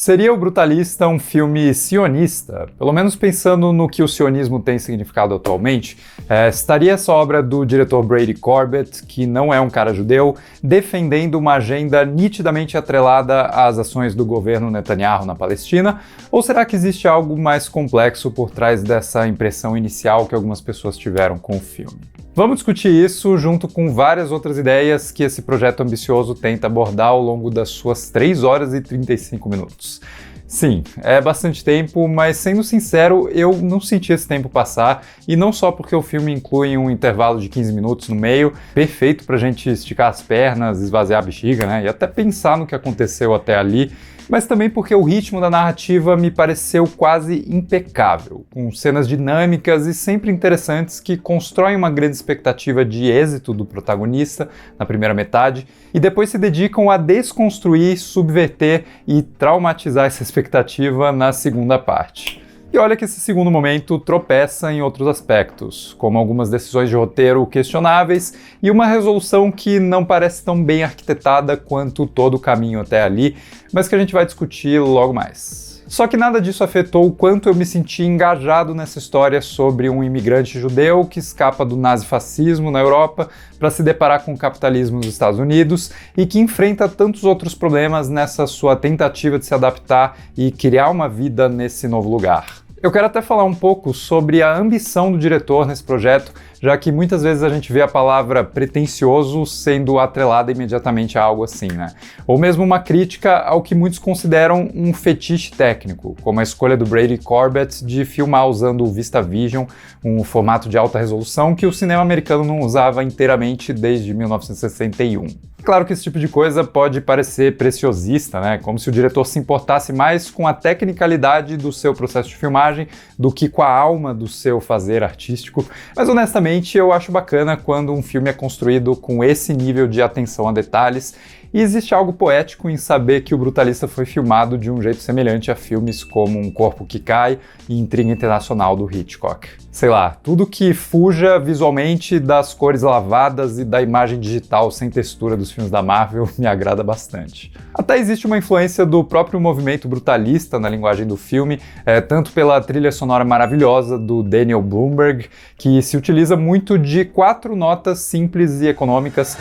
Seria O Brutalista um filme sionista? Pelo menos pensando no que o sionismo tem significado atualmente, estaria essa obra do diretor Brady Corbet, que não é um cara judeu, defendendo uma agenda nitidamente atrelada às ações do governo Netanyahu na Palestina? Ou será que existe algo mais complexo por trás dessa impressão inicial que algumas pessoas tiveram com o filme? Vamos discutir isso junto com várias outras ideias que esse projeto ambicioso tenta abordar ao longo das suas 3 horas e 35 minutos. Sim, é bastante tempo, mas sendo sincero, eu não senti esse tempo passar, e não só porque o filme inclui um intervalo de 15 minutos no meio, perfeito pra gente esticar as pernas, esvaziar a bexiga, né, e até pensar no que aconteceu até ali, mas também porque o ritmo da narrativa me pareceu quase impecável, com cenas dinâmicas e sempre interessantes que constroem uma grande expectativa de êxito do protagonista na primeira metade e depois se dedicam a desconstruir, subverter e traumatizar essa expectativa na segunda parte. E olha que esse segundo momento tropeça em outros aspectos, como algumas decisões de roteiro questionáveis e uma resolução que não parece tão bem arquitetada quanto todo o caminho até ali, mas que a gente vai discutir logo mais. Só que nada disso afetou o quanto eu me senti engajado nessa história sobre um imigrante judeu que escapa do nazifascismo na Europa para se deparar com o capitalismo nos Estados Unidos e que enfrenta tantos outros problemas nessa sua tentativa de se adaptar e criar uma vida nesse novo lugar. Eu quero até falar um pouco sobre a ambição do diretor nesse projeto, já que muitas vezes a gente vê a palavra pretensioso sendo atrelada imediatamente a algo assim, né? Ou mesmo uma crítica ao que muitos consideram um fetiche técnico, como a escolha do Brady Corbet de filmar usando o VistaVision, um formato de alta resolução que o cinema americano não usava inteiramente desde 1961. Claro que esse tipo de coisa pode parecer preciosista, né? Como se o diretor se importasse mais com a tecnicalidade do seu processo de filmagem do que com a alma do seu fazer artístico, mas honestamente eu acho bacana quando um filme é construído com esse nível de atenção a detalhes, e existe algo poético em saber que O Brutalista foi filmado de um jeito semelhante a filmes como Um Corpo que Cai e Intriga Internacional do Hitchcock. Sei lá, tudo que fuja visualmente das cores lavadas e da imagem digital sem textura dos filmes da Marvel me agrada bastante. Até existe uma influência do próprio movimento brutalista na linguagem do filme, tanto pela trilha sonora maravilhosa do Daniel Blumberg, que se utiliza muito de 4 notas simples e econômicas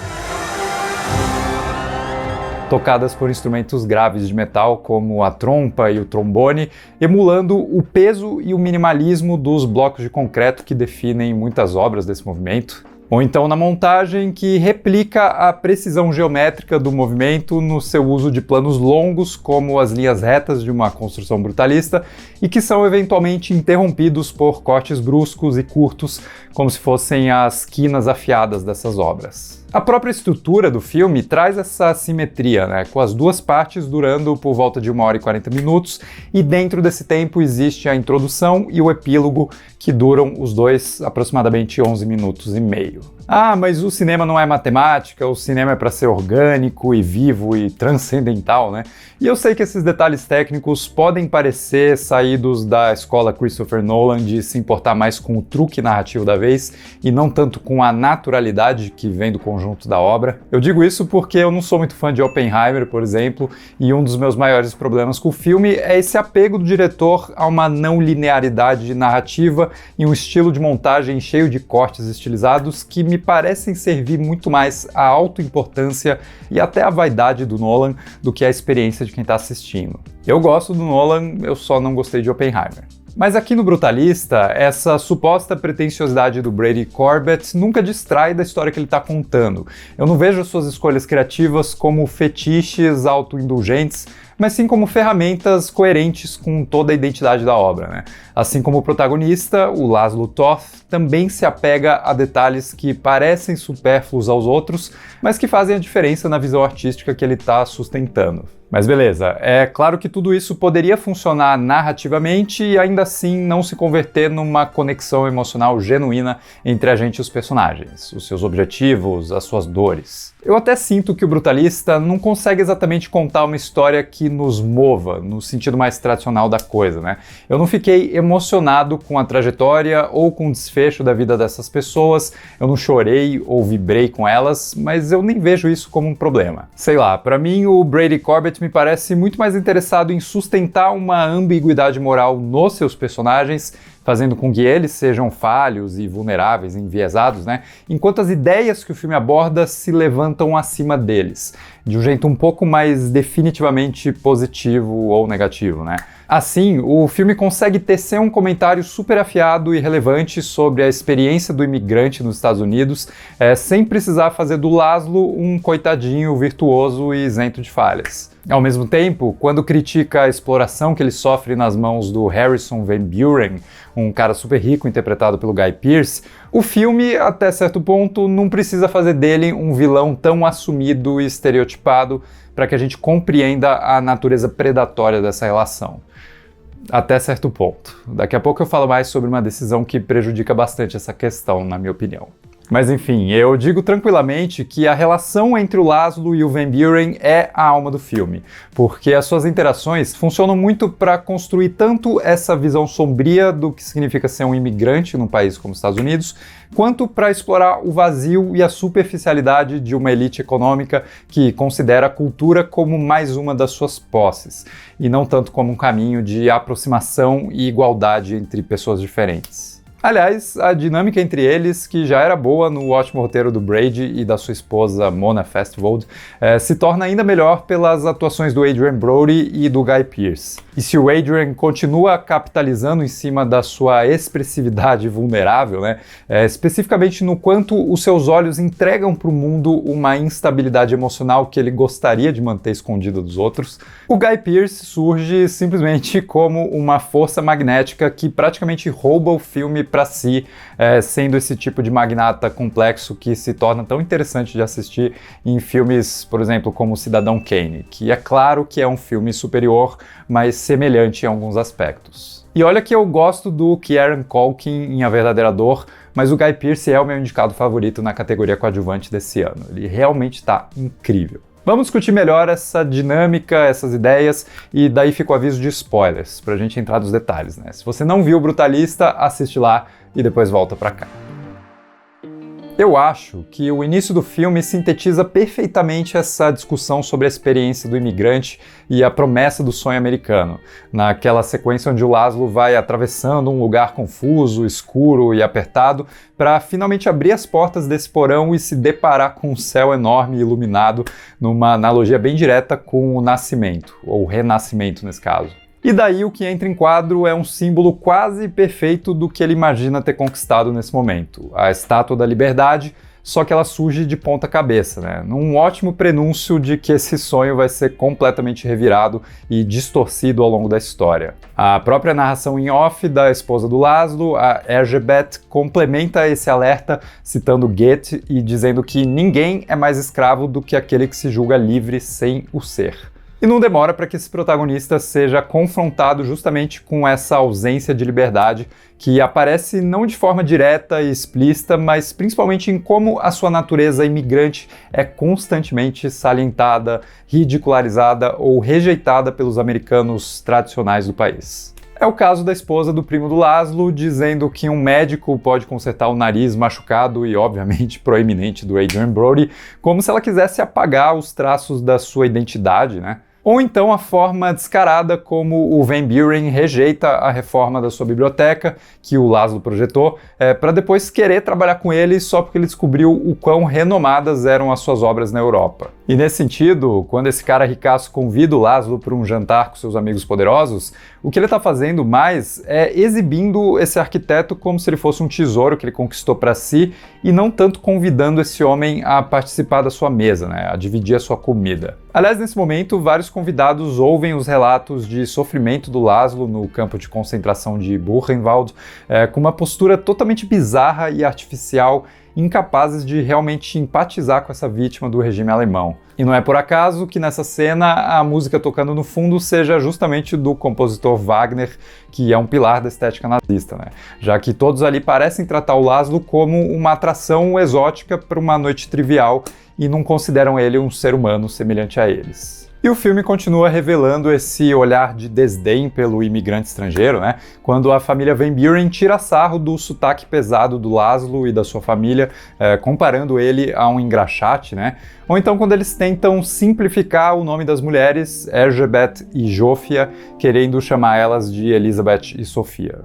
tocadas por instrumentos graves de metal como a trompa e o trombone, emulando o peso e o minimalismo dos blocos de concreto que definem muitas obras desse movimento. Ou então na montagem, que replica a precisão geométrica do movimento no seu uso de planos longos, como as linhas retas de uma construção brutalista, e que são eventualmente interrompidos por cortes bruscos e curtos, como se fossem as quinas afiadas dessas obras. A própria estrutura do filme traz essa simetria, né, com as duas partes durando por volta de 1 hora e 40 minutos, e dentro desse tempo existe a introdução e o epílogo, que duram os dois aproximadamente 11 minutos e meio. Ah, mas o cinema não é matemática, o cinema é para ser orgânico e vivo e transcendental, né? E eu sei que esses detalhes técnicos podem parecer saídos da escola Christopher Nolan de se importar mais com o truque narrativo da vez e não tanto com a naturalidade que vem do conjunto da obra. Eu digo isso porque eu não sou muito fã de Oppenheimer, por exemplo, e um dos meus maiores problemas com o filme é esse apego do diretor a uma não linearidade narrativa e um estilo de montagem cheio de cortes estilizados que me parecem servir muito mais à autoimportância e até à vaidade do Nolan do que à experiência de quem está assistindo. Eu gosto do Nolan, eu só não gostei de Oppenheimer. Mas aqui no Brutalista, essa suposta pretensiosidade do Brady Corbet nunca distrai da história que ele está contando. Eu não vejo suas escolhas criativas como fetiches autoindulgentes, mas sim como ferramentas coerentes com toda a identidade da obra, né? Assim como o protagonista, o Laszlo Toth, também se apega a detalhes que parecem supérfluos aos outros, mas que fazem a diferença na visão artística que ele está sustentando. Mas beleza, é claro que tudo isso poderia funcionar narrativamente e ainda assim não se converter numa conexão emocional genuína entre a gente e os personagens, os seus objetivos, as suas dores. Eu até sinto que o Brutalista não consegue exatamente contar uma história que nos mova, no sentido mais tradicional da coisa, né? Eu não fiquei emocionado com a trajetória ou com o desfecho da vida dessas pessoas, eu não chorei ou vibrei com elas, mas eu nem vejo isso como um problema. Sei lá, pra mim o Brady Corbet me parece muito mais interessado em sustentar uma ambiguidade moral nos seus personagens, fazendo com que eles sejam falhos e vulneráveis, enviesados, né? Enquanto as ideias que o filme aborda se levantam acima deles, de um jeito um pouco mais definitivamente positivo ou negativo, né? Assim, o filme consegue tecer um comentário super afiado e relevante sobre a experiência do imigrante nos Estados Unidos, sem precisar fazer do Laszlo um coitadinho virtuoso e isento de falhas. Ao mesmo tempo, quando critica a exploração que ele sofre nas mãos do Harrison Van Buren, um cara super rico interpretado pelo Guy Pearce, o filme, até certo ponto, não precisa fazer dele um vilão tão assumido e estereotipado para que a gente compreenda a natureza predatória dessa relação. Até certo ponto. Daqui a pouco eu falo mais sobre uma decisão que prejudica bastante essa questão, na minha opinião. Mas enfim, eu digo tranquilamente que a relação entre o Laszlo e o Van Buren é a alma do filme, porque as suas interações funcionam muito para construir tanto essa visão sombria do que significa ser um imigrante num país como os Estados Unidos, quanto para explorar o vazio e a superficialidade de uma elite econômica que considera a cultura como mais uma das suas posses, e não tanto como um caminho de aproximação e igualdade entre pessoas diferentes. Aliás, a dinâmica entre eles, que já era boa no ótimo roteiro do Brady e da sua esposa Mona Fastvold, se torna ainda melhor pelas atuações do Adrien Brody e do Guy Pearce. E se o Adrien continua capitalizando em cima da sua expressividade vulnerável, né, especificamente no quanto os seus olhos entregam para o mundo uma instabilidade emocional que ele gostaria de manter escondida dos outros, o Guy Pearce surge simplesmente como uma força magnética que praticamente rouba o filme para si, sendo esse tipo de magnata complexo que se torna tão interessante de assistir em filmes, por exemplo, como Cidadão Kane, que é claro que é um filme superior, mas semelhante em alguns aspectos. E olha que eu gosto do Kieran Culkin em A Verdadeira Dor, mas o Guy Pearce é o meu indicado favorito na categoria coadjuvante desse ano. Ele realmente está incrível. Vamos discutir melhor essa dinâmica, essas ideias, e daí fica o aviso de spoilers, pra gente entrar nos detalhes, né? Se você não viu Brutalista, assiste lá e depois volta pra cá. Eu acho que o início do filme sintetiza perfeitamente essa discussão sobre a experiência do imigrante e a promessa do sonho americano, naquela sequência onde o Laszlo vai atravessando um lugar confuso, escuro e apertado para finalmente abrir as portas desse porão e se deparar com um céu enorme e iluminado, numa analogia bem direta com o nascimento, ou renascimento nesse caso. E daí o que entra em quadro é um símbolo quase perfeito do que ele imagina ter conquistado nesse momento, a Estátua da Liberdade, só que ela surge de ponta cabeça, né? Num ótimo prenúncio de que esse sonho vai ser completamente revirado e distorcido ao longo da história. A própria narração em off da esposa do Laszlo, a Erzsébet, complementa esse alerta citando Goethe e dizendo que ninguém é mais escravo do que aquele que se julga livre sem o ser. E não demora para que esse protagonista seja confrontado justamente com essa ausência de liberdade que aparece não de forma direta e explícita, mas principalmente em como a sua natureza imigrante é constantemente salientada, ridicularizada ou rejeitada pelos americanos tradicionais do país. É o caso da esposa do primo do Laszlo, dizendo que um médico pode consertar o nariz machucado e, obviamente, proeminente do Adrien Brody, como se ela quisesse apagar os traços da sua identidade, né? Ou então a forma descarada como o Van Buren rejeita a reforma da sua biblioteca, que o Laszlo projetou, para depois querer trabalhar com ele só porque ele descobriu o quão renomadas eram as suas obras na Europa. E nesse sentido, quando esse cara ricaço convida o Laszlo para um jantar com seus amigos poderosos, o que ele está fazendo mais é exibindo esse arquiteto como se ele fosse um tesouro que ele conquistou para si e não tanto convidando esse homem a participar da sua mesa, né, a dividir a sua comida. Aliás, nesse momento, vários convidados ouvem os relatos de sofrimento do Laszlo no campo de concentração de Buchenwald, com uma postura totalmente bizarra e artificial, incapazes de realmente empatizar com essa vítima do regime alemão. E não é por acaso que nessa cena a música tocando no fundo seja justamente do compositor Wagner, que é um pilar da estética nazista, né? Já que todos ali parecem tratar o Laszlo como uma atração exótica para uma noite trivial e não consideram ele um ser humano semelhante a eles. E o filme continua revelando esse olhar de desdém pelo imigrante estrangeiro, né? Quando a família Van Buren tira sarro do sotaque pesado do Laszlo e da sua família, comparando ele a um engraxate, né? Ou então quando eles tentam simplificar o nome das mulheres, Erzsébet e Zsófia, querendo chamar elas de Elizabeth e Sofia.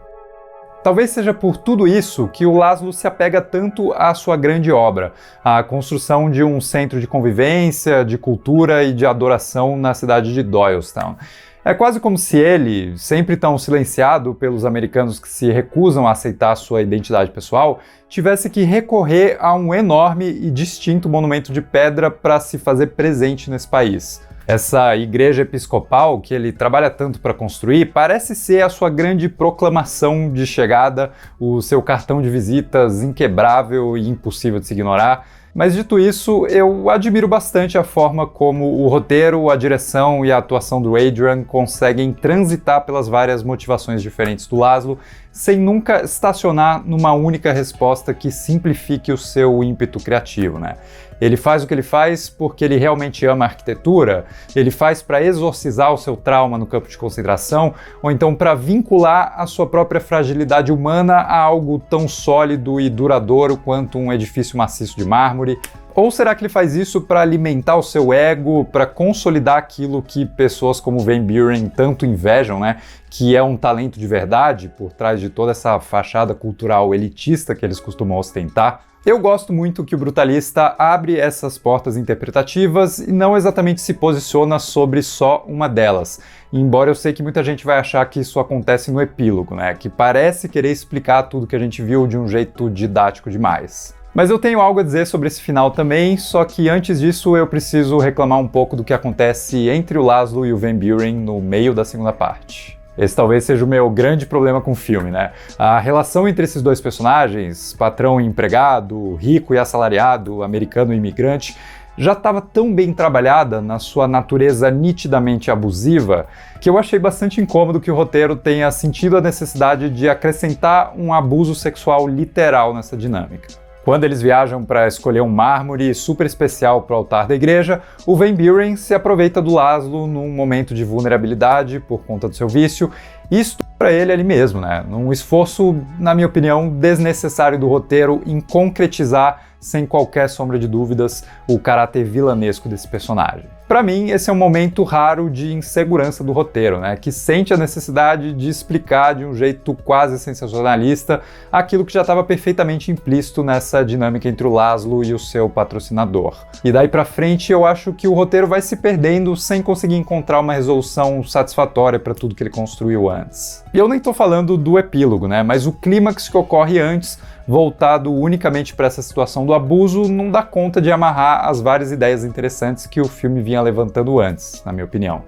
Talvez seja por tudo isso que o Laszlo se apega tanto à sua grande obra, a construção de um centro de convivência, de cultura e de adoração na cidade de Doylestown. É quase como se ele, sempre tão silenciado pelos americanos que se recusam a aceitar sua identidade pessoal, tivesse que recorrer a um enorme e distinto monumento de pedra para se fazer presente nesse país. Essa igreja episcopal que ele trabalha tanto para construir parece ser a sua grande proclamação de chegada, o seu cartão de visitas inquebrável e impossível de se ignorar. Mas dito isso, eu admiro bastante a forma como o roteiro, a direção e a atuação do Adrian conseguem transitar pelas várias motivações diferentes do Laszlo, sem nunca estacionar numa única resposta que simplifique o seu ímpeto criativo, né? Ele faz o que ele faz porque ele realmente ama a arquitetura, ele faz para exorcizar o seu trauma no campo de concentração, ou então para vincular a sua própria fragilidade humana a algo tão sólido e duradouro quanto um edifício maciço de mármore. Ou será que ele faz isso para alimentar o seu ego, para consolidar aquilo que pessoas como Van Buren tanto invejam, né? Que é um talento de verdade por trás de toda essa fachada cultural elitista que eles costumam ostentar? Eu gosto muito que o Brutalista abre essas portas interpretativas e não exatamente se posiciona sobre só uma delas. Embora eu sei que muita gente vai achar que isso acontece no epílogo, né? Que parece querer explicar tudo que a gente viu de um jeito didático demais. Mas eu tenho algo a dizer sobre esse final também, só que antes disso eu preciso reclamar um pouco do que acontece entre o Laszlo e o Van Buren no meio da segunda parte. Esse talvez seja o meu grande problema com o filme, né? A relação entre esses dois personagens, patrão e empregado, rico e assalariado, americano e imigrante, já estava tão bem trabalhada na sua natureza nitidamente abusiva que eu achei bastante incômodo que o roteiro tenha sentido a necessidade de acrescentar um abuso sexual literal nessa dinâmica. Quando eles viajam para escolher um mármore super especial para o altar da igreja, o Van Buren se aproveita do Laszlo num momento de vulnerabilidade por conta do seu vício e estupra ele ali mesmo, né? Num esforço, na minha opinião, desnecessário do roteiro em concretizar, sem qualquer sombra de dúvidas, o caráter vilanesco desse personagem. Para mim, esse é um momento raro de insegurança do roteiro, né? Que sente a necessidade de explicar de um jeito quase sensacionalista aquilo que já estava perfeitamente implícito nessa dinâmica entre o Laszlo e o seu patrocinador. E daí pra frente eu acho que o roteiro vai se perdendo sem conseguir encontrar uma resolução satisfatória para tudo que ele construiu antes. E eu nem tô falando do epílogo, né? Mas o clímax que ocorre antes, voltado unicamente para essa situação do abuso, não dá conta de amarrar as várias ideias interessantes que o filme vinha levantando antes, na minha opinião.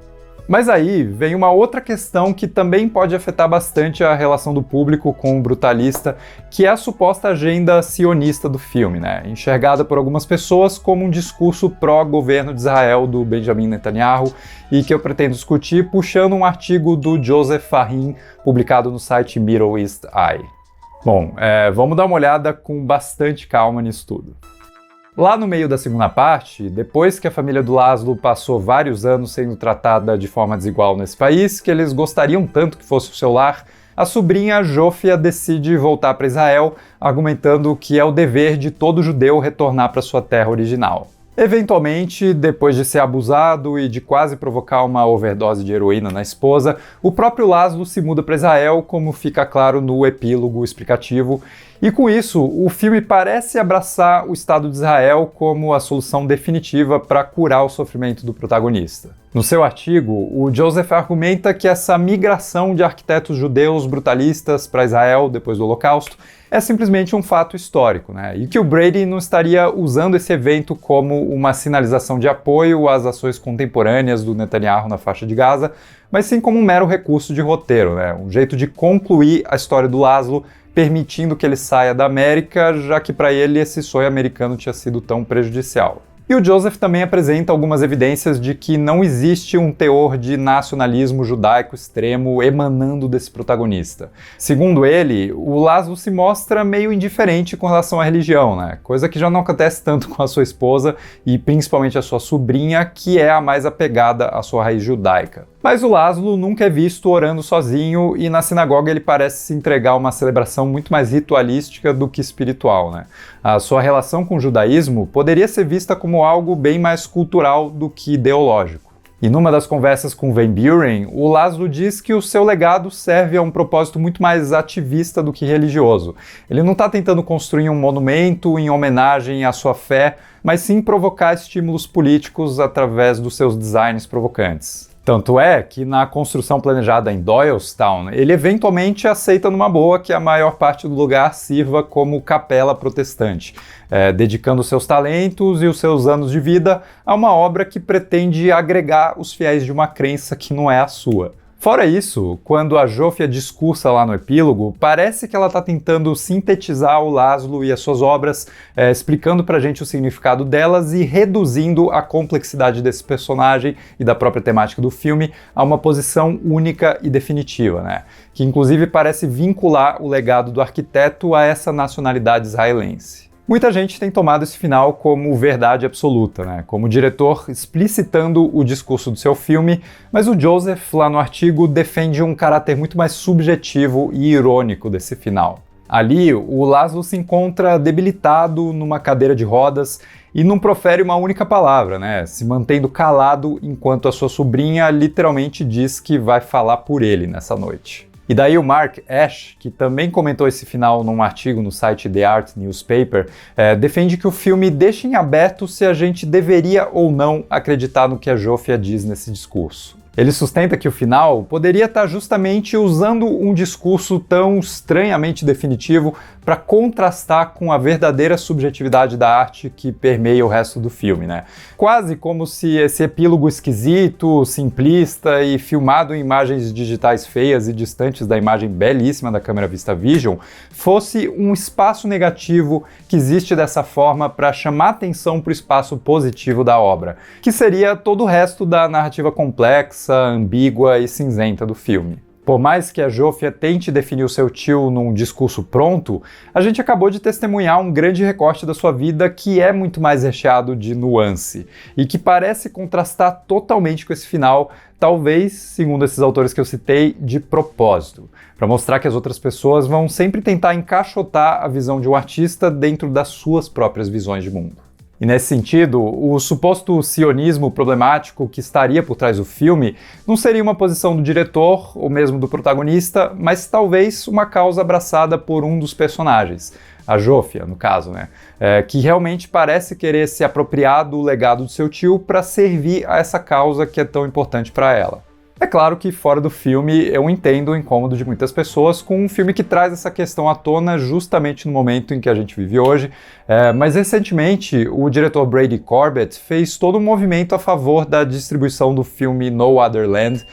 Mas aí vem uma outra questão que também pode afetar bastante a relação do público com o Brutalista, que é a suposta agenda sionista do filme, né? Enxergada por algumas pessoas como um discurso pró-governo de Israel do Benjamin Netanyahu, e que eu pretendo discutir puxando um artigo do Joseph Fahin, publicado no site Middle East Eye. Bom, vamos dar uma olhada com bastante calma nisso tudo. Lá no meio da segunda parte, depois que a família do Laszlo passou vários anos sendo tratada de forma desigual nesse país, que eles gostariam tanto que fosse o seu lar, a sobrinha Zsófia decide voltar para Israel, argumentando que é o dever de todo judeu retornar para sua terra original. Eventualmente, depois de ser abusado e de quase provocar uma overdose de heroína na esposa, o próprio Laszlo se muda para Israel, como fica claro no epílogo explicativo, e com isso, o filme parece abraçar o Estado de Israel como a solução definitiva para curar o sofrimento do protagonista. No seu artigo, o Joseph argumenta que essa migração de arquitetos judeus brutalistas para Israel depois do Holocausto é simplesmente um fato histórico, né? E que o Brady não estaria usando esse evento como uma sinalização de apoio às ações contemporâneas do Netanyahu na faixa de Gaza, mas sim como um mero recurso de roteiro, né? Um jeito de concluir a história do Laszlo, permitindo que ele saia da América, já que para ele esse sonho americano tinha sido tão prejudicial. E o Joseph também apresenta algumas evidências de que não existe um teor de nacionalismo judaico extremo emanando desse protagonista. Segundo ele, o Laszlo se mostra meio indiferente com relação à religião, né? Coisa que já não acontece tanto com a sua esposa e principalmente a sua sobrinha, que é a mais apegada à sua raiz judaica. Mas o Laszlo nunca é visto orando sozinho e na sinagoga ele parece se entregar a uma celebração muito mais ritualística do que espiritual, né? A sua relação com o judaísmo poderia ser vista como algo bem mais cultural do que ideológico. E numa das conversas com Van Buren, o Laszlo diz que o seu legado serve a um propósito muito mais ativista do que religioso. Ele não está tentando construir um monumento em homenagem à sua fé, mas sim provocar estímulos políticos através dos seus designs provocantes. Tanto é que na construção planejada em Doylestown, ele eventualmente aceita numa boa que a maior parte do lugar sirva como capela protestante, dedicando seus talentos e os seus anos de vida a uma obra que pretende agregar os fiéis de uma crença que não é a sua. Fora isso, quando a Jofia discursa lá no epílogo, parece que ela está tentando sintetizar o Laszlo e as suas obras, explicando pra gente o significado delas e reduzindo a complexidade desse personagem e da própria temática do filme a uma posição única e definitiva, né? Que inclusive parece vincular o legado do arquiteto a essa nacionalidade israelense. Muita gente tem tomado esse final como verdade absoluta, né? Como o diretor explicitando o discurso do seu filme, mas o Joseph, lá no artigo, defende um caráter muito mais subjetivo e irônico desse final. Ali, o Laszlo se encontra debilitado numa cadeira de rodas e não profere uma única palavra, né? Se mantendo calado enquanto a sua sobrinha literalmente diz que vai falar por ele nessa noite. E daí o Mark Ash, que também comentou esse final num artigo no site The Art Newspaper, defende que o filme deixa em aberto se a gente deveria ou não acreditar no que a Jofia diz nesse discurso. Ele sustenta que o final poderia estar justamente usando um discurso tão estranhamente definitivo para contrastar com a verdadeira subjetividade da arte que permeia o resto do filme, né? Quase como se esse epílogo esquisito, simplista e filmado em imagens digitais feias e distantes da imagem belíssima da câmera VistaVision fosse um espaço negativo que existe dessa forma para chamar atenção para o espaço positivo da obra, que seria todo o resto da narrativa complexa, ambígua e cinzenta do filme. Por mais que a Jofia tente definir o seu tio num discurso pronto, a gente acabou de testemunhar um grande recorte da sua vida que é muito mais recheado de nuance e que parece contrastar totalmente com esse final, talvez, segundo esses autores que eu citei, de propósito, para mostrar que as outras pessoas vão sempre tentar encaixotar a visão de um artista dentro das suas próprias visões de mundo. E nesse sentido, o suposto sionismo problemático que estaria por trás do filme não seria uma posição do diretor ou mesmo do protagonista, mas talvez uma causa abraçada por um dos personagens, a Jofia, no caso, né? Que realmente parece querer se apropriar do legado do seu tio para servir a essa causa que é tão importante para ela. É claro que fora do filme eu entendo o incômodo de muitas pessoas com um filme que traz essa questão à tona justamente no momento em que a gente vive hoje, mas recentemente o diretor Brady Corbett fez todo um movimento a favor da distribuição do filme No Other Land,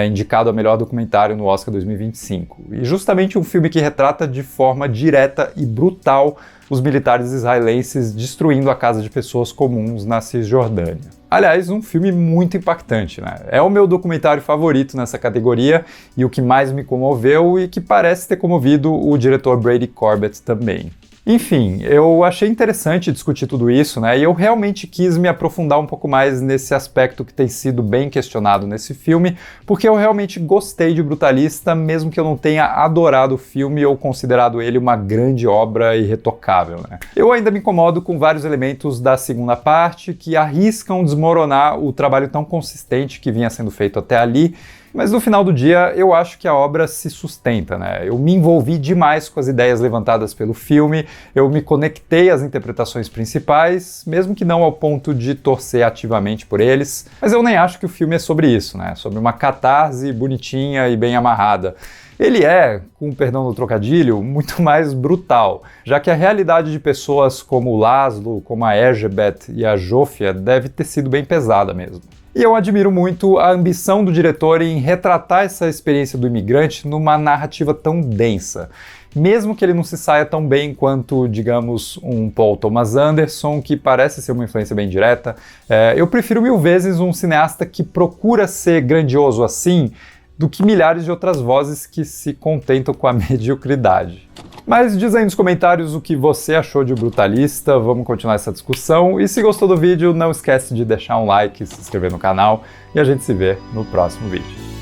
indicado a melhor documentário no Oscar 2025. E justamente um filme que retrata de forma direta e brutal os militares israelenses destruindo a casa de pessoas comuns na Cisjordânia. Aliás, um filme muito impactante, né? É o meu documentário favorito nessa categoria e o que mais me comoveu e que parece ter comovido o diretor Brady Corbett também. Enfim, eu achei interessante discutir tudo isso, né? E eu realmente quis me aprofundar um pouco mais nesse aspecto que tem sido bem questionado nesse filme, porque eu realmente gostei de Brutalista, mesmo que eu não tenha adorado o filme ou considerado ele uma grande obra irretocável, né? Eu ainda me incomodo com vários elementos da segunda parte que arriscam desmoronar o trabalho tão consistente que vinha sendo feito até ali. Mas no final do dia, eu acho que a obra se sustenta, né? Eu me envolvi demais com as ideias levantadas pelo filme, eu me conectei às interpretações principais, mesmo que não ao ponto de torcer ativamente por eles. Mas eu nem acho que o filme é sobre isso, né? Sobre uma catarse bonitinha e bem amarrada. Ele é, com o perdão do trocadilho, muito mais brutal, já que a realidade de pessoas como o Laszlo, como a Erzsébet e a Jofia deve ter sido bem pesada mesmo. E eu admiro muito a ambição do diretor em retratar essa experiência do imigrante numa narrativa tão densa. mesmo que ele não se saia tão bem quanto, digamos, um Paul Thomas Anderson, que parece ser uma influência bem direta. Eu prefiro mil vezes um cineasta que procura ser grandioso assim, do que milhares de outras vozes que se contentam com a mediocridade. Mas diz aí nos comentários o que você achou de O Brutalista, vamos continuar essa discussão, e se gostou do vídeo, não esquece de deixar um like, se inscrever no canal, e a gente se vê no próximo vídeo.